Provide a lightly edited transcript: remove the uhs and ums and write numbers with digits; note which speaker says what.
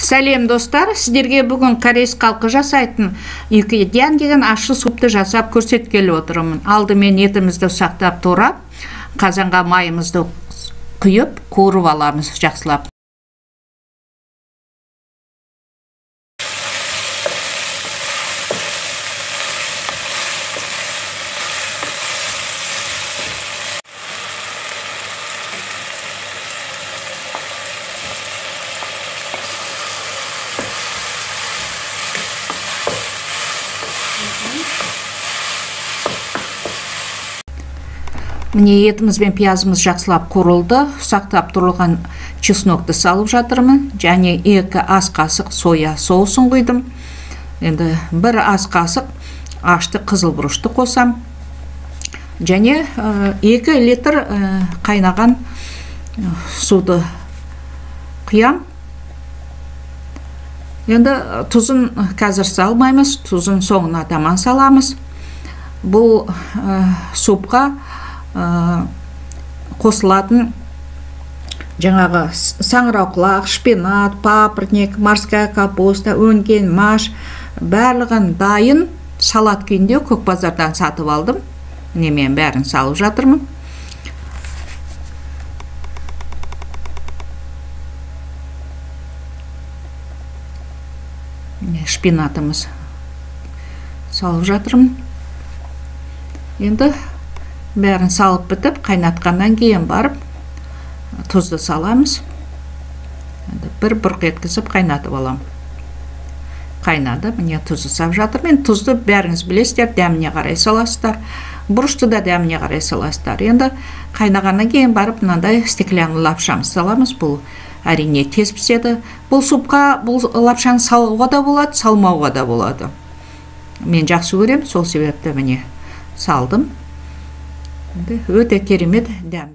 Speaker 1: Сәлем достар, сіздерге бүгін корейс халқы жасайтын юкедян деген ащы супты жасап көрсеткелі отырмын. Алдымен етімізді ұсақтап турап, қазанға майымызды құйып, қуырып аламыз жақсылап. Міне етіміз бен пиязымыз жақсылап қуырылды. Ұсақтап тұрылған чеснокты салып жатырмын. Және 2 ас қасық соя соусын құйдым. Енді 1 ас қасық ашты қызыл бұрышты қосам. Және 2 литр қайнаған суды құям. Енді тұзын қазір салмаймыз, тұзын соңына таман саламыз. Бұл супқа қосылатын жаңағы саңырауқұлақ, шпинат, паприкник, морская капуста, өнген маш барлығын дайын салат күйінде көк базардан сатып алдым. Мен бәрін салып жатырмын. Шпинатымыз салып жатырмын. Енді бәрін салып бітіп, қайнатқаннан кейін барып, тұзды саламыз. Бір бұрқ еткізіп қайнатып алам. Қайнады, міне тұзды салып жатыр. Мен тұзды бәріңіз білесіздер, дәміне қарай саласыздар. Бұрышты да дәміне қарай саласыздар. Енді қайнағаннан кейін барып, мынандай стеклянный лапшамыз саламыз. Бұл әрине тез піседі. Бұл супқа, бұл лапшаны салуға да болады, салмауға да болады. Мен жақсы көрем, сол себепті міне салдым. Өте керемет дәм.